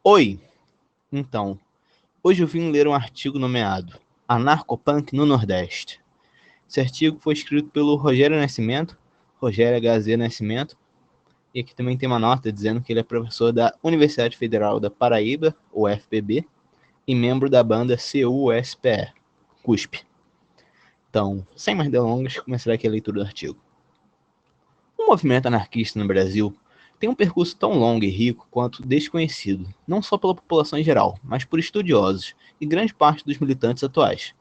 Oi! Então, hoje eu vim ler um artigo nomeado Anarcopunk no Nordeste. Esse artigo foi escrito pelo Rogério Nascimento, Rogério HZ Nascimento, e aqui também tem uma nota dizendo que ele é professor da Universidade Federal da Paraíba, UFPB, e membro da banda CUSPE, CUSP. Então, sem mais delongas, começará aqui a leitura do artigo. O movimento anarquista no Brasil tem um percurso tão longo e rico quanto desconhecido, não só pela população em geral, mas por estudiosos e grande parte dos militantes atuais.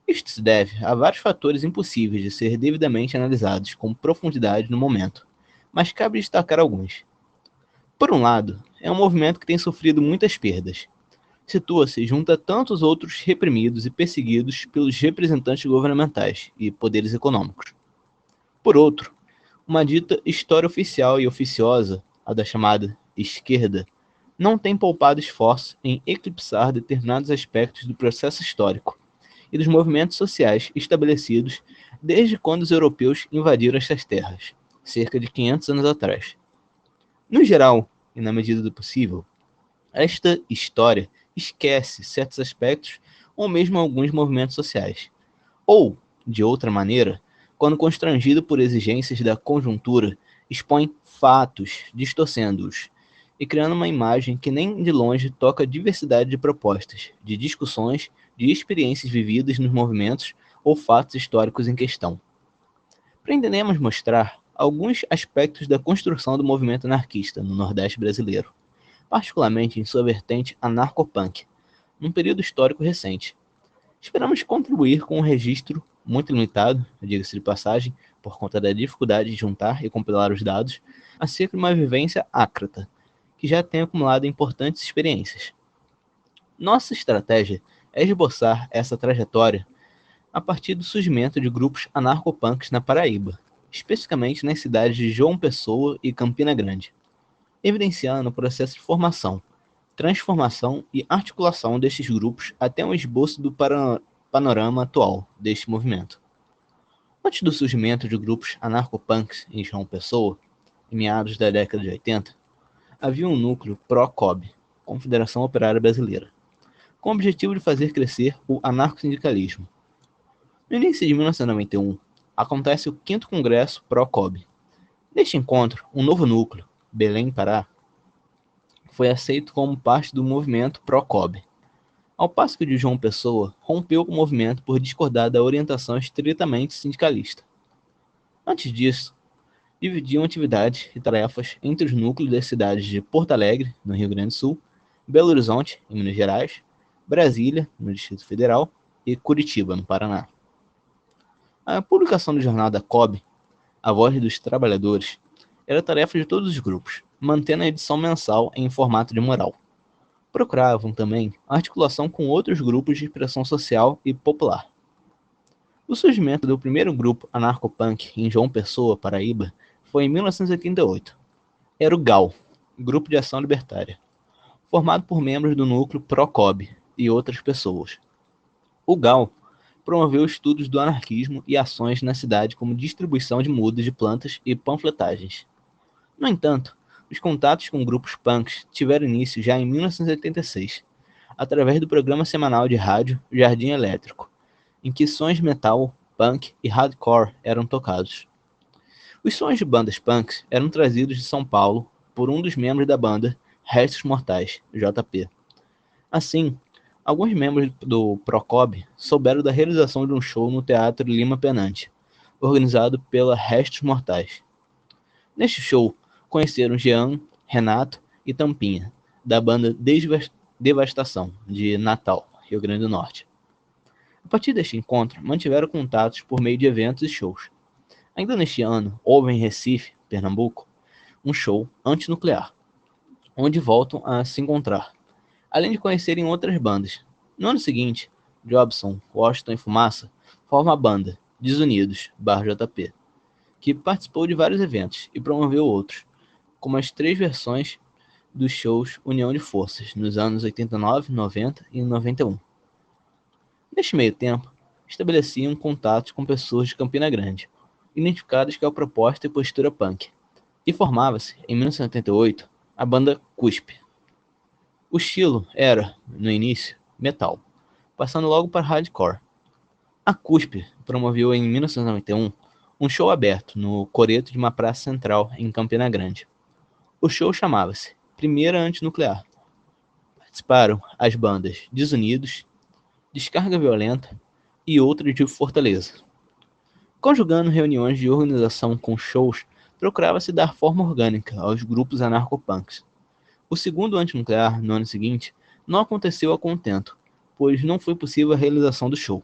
Isto se deve a vários fatores impossíveis de ser devidamente analisados com profundidade no momento, mas cabe destacar alguns. Por um lado, é um movimento que tem sofrido muitas perdas. Situa-se junto a tantos outros reprimidos e perseguidos pelos representantes governamentais e poderes econômicos. Por outro, uma dita história oficial e oficiosa, a da chamada esquerda, não tem poupado esforço em eclipsar determinados aspectos do processo histórico e dos movimentos sociais estabelecidos desde quando os europeus invadiram estas terras, cerca de 500 anos atrás. No geral, e na medida do possível, esta história esquece certos aspectos ou mesmo alguns movimentos sociais. Ou, de outra maneira, quando constrangido por exigências da conjuntura, expõe fatos, distorcendo-os, e criando uma imagem que nem de longe toca a diversidade de propostas, de discussões, de experiências vividas nos movimentos ou fatos históricos em questão. Pretendemos mostrar alguns aspectos da construção do movimento anarquista no Nordeste brasileiro, particularmente em sua vertente anarcopunk, num período histórico recente. Esperamos contribuir com um registro muito limitado, diga-se de passagem, por conta da dificuldade de juntar e compilar os dados, acerca de uma vivência ácrata, que já tem acumulado importantes experiências. Nossa estratégia é esboçar essa trajetória a partir do surgimento de grupos anarcopunks na Paraíba, especificamente nas cidades de João Pessoa e Campina Grande, evidenciando o processo de formação, transformação e articulação destes grupos até um esboço do panorama atual deste movimento. Antes do surgimento de grupos anarcopunks em João Pessoa, em meados da década de 80, havia um núcleo pró-COB, Confederação Operária Brasileira, com o objetivo de fazer crescer o anarcossindicalismo. No início de 1991, acontece o 5º Congresso pró-COB. Neste encontro, um novo núcleo, Belém, Pará, foi aceito como parte do movimento pró-COB, ao passo que o de João Pessoa rompeu com o movimento por discordar da orientação estritamente sindicalista. Antes disso, dividiam atividades e tarefas entre os núcleos das cidades de Porto Alegre, no Rio Grande do Sul, Belo Horizonte, em Minas Gerais, Brasília, no Distrito Federal, e Curitiba, no Paraná. A publicação do jornal da COB, A Voz dos Trabalhadores, era tarefa de todos os grupos, mantendo a edição mensal em formato de mural. Procuravam também a articulação com outros grupos de pressão social e popular. O surgimento do primeiro grupo anarcopunk em João Pessoa, Paraíba, foi em 1988. Era o GAL, Grupo de Ação Libertária, formado por membros do núcleo Procob e outras pessoas. O GAL promoveu estudos do anarquismo e ações na cidade como distribuição de mudas de plantas e panfletagens. No entanto, os contatos com grupos punks tiveram início já em 1986, através do programa semanal de rádio Jardim Elétrico, em que sons de metal, punk e hardcore eram tocados. Os sons de bandas punks eram trazidos de São Paulo por um dos membros da banda Restos Mortais, JP. Assim, alguns membros do Procob souberam da realização de um show no Teatro Lima Penante, organizado pela Restos Mortais. Neste show, conheceram Jean, Renato e Tampinha, da banda Devastação, de Natal, Rio Grande do Norte. A partir deste encontro, mantiveram contatos por meio de eventos e shows. Ainda neste ano, houve em Recife, Pernambuco, um show antinuclear, onde voltam a se encontrar, além de conhecerem outras bandas. No ano seguinte, Jobson, Washington e Fumaça formam a banda Desunidos, /JP, que participou de vários eventos e promoveu outros, como as 3 versões dos shows União de Forças, nos anos 89, 90 e 91. Neste meio tempo, estabeleciam contatos com pessoas de Campina Grande, identificadas com a proposta e postura punk, e formava-se, em 1978, a banda CUSP. O estilo era, no início, metal, passando logo para hardcore. A CUSP promoveu em 1991 um show aberto no coreto de uma praça central em Campina Grande. O show chamava-se Primeira Antinuclear. Participaram as bandas Desunidos, Descarga Violenta e outras de Fortaleza. Conjugando reuniões de organização com shows, procurava-se dar forma orgânica aos grupos anarcopunks. O segundo antinuclear, no ano seguinte, não aconteceu a contento, pois não foi possível a realização do show.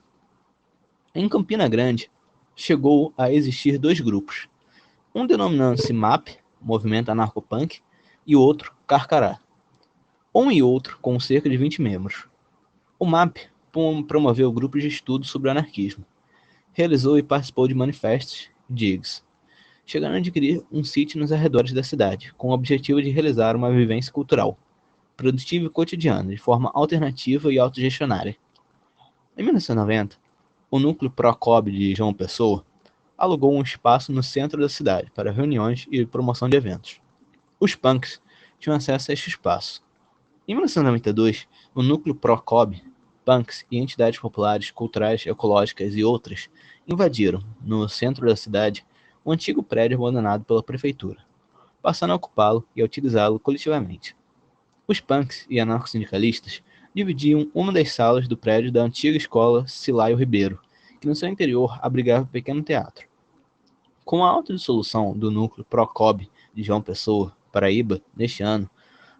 Em Campina Grande, chegou a existir dois grupos, um denominando-se MAP, Movimento Anarcopunk, e outro, Carcará. Um e outro com cerca de 20 membros. O MAP promoveu grupos de estudo sobre anarquismo. Realizou e participou de manifestos, digs, chegando a adquirir um sítio nos arredores da cidade, com o objetivo de realizar uma vivência cultural, produtiva e cotidiana, de forma alternativa e autogestionária. Em 1990, o núcleo Procob de João Pessoa alugou um espaço no centro da cidade para reuniões e promoção de eventos. Os punks tinham acesso a este espaço. Em 1992, o núcleo Procob, punks e entidades populares, culturais, ecológicas e outras invadiram, no centro da cidade, um antigo prédio abandonado pela prefeitura, passando a ocupá-lo e a utilizá-lo coletivamente. Os punks e anarcossindicalistas dividiam uma das salas do prédio da antiga escola Cilaio Ribeiro, que no seu interior abrigava um pequeno teatro. Com a autodissolução do núcleo Procob de João Pessoa, Paraíba, neste ano,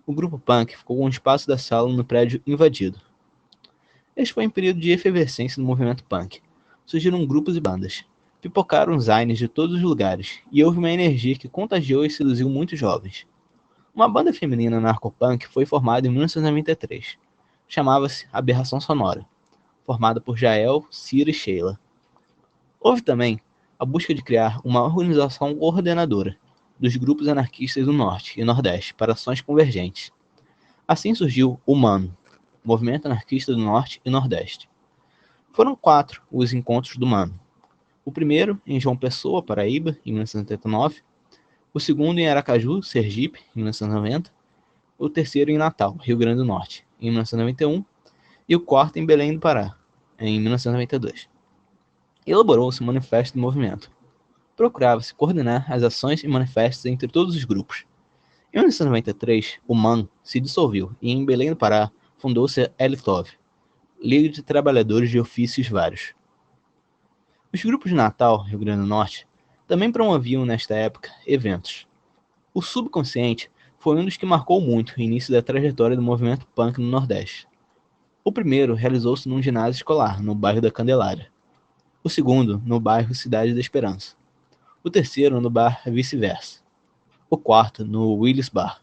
o grupo punk ficou com um espaço da sala no prédio invadido. Este foi um período de efervescência do movimento punk. Surgiram grupos e bandas. Pipocaram zines de todos os lugares, e houve uma energia que contagiou e seduziu muitos jovens. Uma banda feminina anarcopunk foi formada em 1993. Chamava-se Aberração Sonora, formada por Jael, Cira e Sheila. Houve também a busca de criar uma organização coordenadora dos grupos anarquistas do Norte e Nordeste para ações convergentes. Assim surgiu o MANO, Movimento Anarquista do Norte e Nordeste. Foram 4 os encontros do MANO. O primeiro em João Pessoa, Paraíba, em 1989, o segundo em Aracaju, Sergipe, em 1990, o terceiro em Natal, Rio Grande do Norte, em 1991, e o quarto em Belém do Pará, em 1992. Elaborou-se um manifesto do movimento. Procurava-se coordenar as ações e manifestos entre todos os grupos. Em 1993, o MAN se dissolveu e em Belém do Pará fundou-se a LTOV, Liga de Trabalhadores de Ofícios Vários. Os grupos de Natal, Rio Grande do Norte, também promoviam nesta época eventos. O Subconsciente foi um dos que marcou muito o início da trajetória do movimento punk no Nordeste. O primeiro realizou-se num ginásio escolar, no bairro da Candelária. O segundo, no bairro Cidade da Esperança. O terceiro, no bar Vice-Versa. O quarto, no Willis Bar.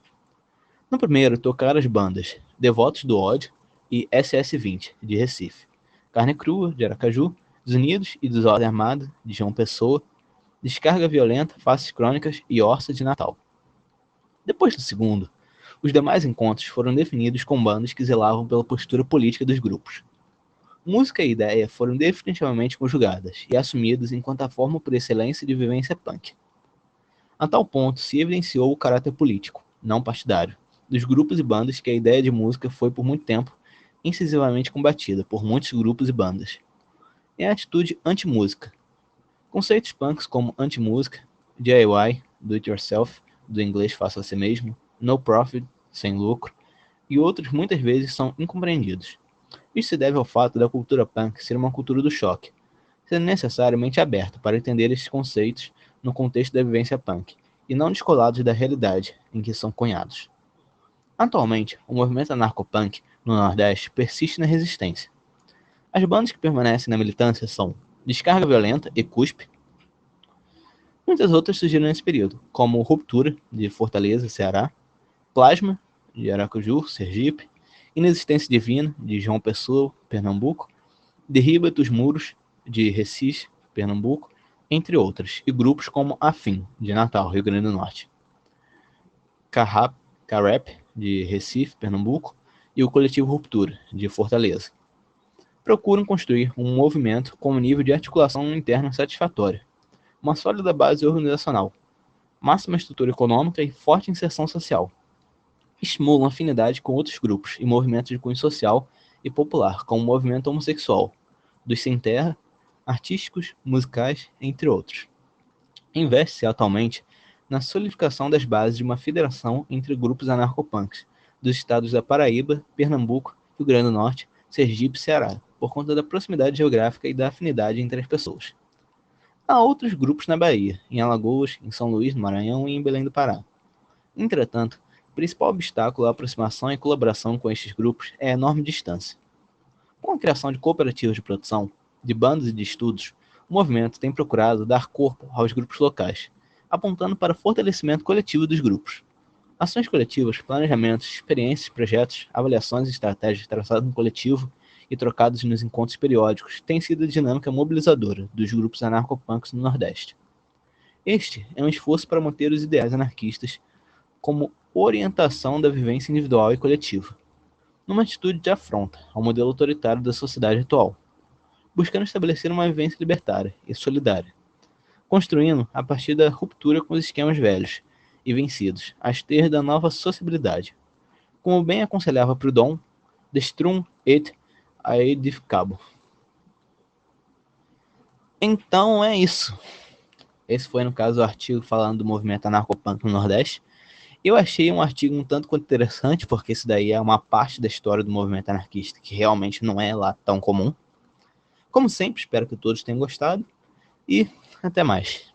No primeiro, tocaram as bandas Devotos do Ódio e SS-20, de Recife, Carne Crua, de Aracaju, Desunidos e Desordem Armada, de João Pessoa, Descarga Violenta, Faces Crônicas e Orça, de Natal. Depois do segundo, os demais encontros foram definidos com bandas que zelavam pela postura política dos grupos. Música e ideia foram definitivamente conjugadas e assumidas enquanto a forma por excelência de vivência punk. A tal ponto se evidenciou o caráter político, não partidário, dos grupos e bandas que a ideia de música foi por muito tempo incisivamente combatida por muitos grupos e bandas. É a atitude anti-música. Conceitos punks como anti-música, DIY, do it yourself, do inglês faça a si mesmo, no profit, sem lucro, e outros muitas vezes são incompreendidos. Isso se deve ao fato da cultura punk ser uma cultura do choque, sendo necessariamente aberta para entender esses conceitos no contexto da vivência punk, e não descolados da realidade em que são cunhados. Atualmente, o movimento anarcopunk no Nordeste persiste na resistência. As bandas que permanecem na militância são Descarga Violenta e CUSP. Muitas outras surgiram nesse período, como Ruptura, de Fortaleza, Ceará, Plasma, de Aracaju, Sergipe, Inexistência Divina, de João Pessoa, Pernambuco, Derriba dos Muros, de Recife, Pernambuco, entre outras, e grupos como Afim, de Natal, Rio Grande do Norte, Carrap, de Recife, Pernambuco, e o Coletivo Ruptura, de Fortaleza. Procuram construir um movimento com um nível de articulação interna satisfatório, uma sólida base organizacional, máxima estrutura econômica e forte inserção social. estimulam afinidade com outros grupos e movimentos de cunho social e popular, como o movimento homossexual, dos sem terra, artísticos, musicais, entre outros. Investe-se atualmente na solidificação das bases de uma federação entre grupos anarcopunks dos estados da Paraíba, Pernambuco, Rio Grande do Norte, Sergipe e Ceará, por conta da proximidade geográfica e da afinidade entre as pessoas. Há outros grupos na Bahia, em Alagoas, em São Luís, no Maranhão e em Belém do Pará. Entretanto, o principal obstáculo à aproximação e colaboração com estes grupos é a enorme distância. Com a criação de cooperativas de produção, de bandas e de estudos, o movimento tem procurado dar corpo aos grupos locais, apontando para o fortalecimento coletivo dos grupos. Ações coletivas, planejamentos, experiências, projetos, avaliações e estratégias traçadas no coletivo e trocados nos encontros periódicos têm sido a dinâmica mobilizadora dos grupos anarcopunks no Nordeste. Este é um esforço para manter os ideais anarquistas como orientação da vivência individual e coletiva, numa atitude de afronta ao modelo autoritário da sociedade atual, buscando estabelecer uma vivência libertária e solidária, construindo a partir da ruptura com os esquemas velhos e vencidos, as terras da nova sociabilidade. Como bem aconselhava Proudhon, Destrum et aedificabo. Então é isso. Esse foi, no caso, o artigo falando do movimento anarcopunk no Nordeste. Eu achei um artigo um tanto quanto interessante, porque isso daí é uma parte da história do movimento anarquista que realmente não é lá tão comum. Como sempre, espero que todos tenham gostado e até mais.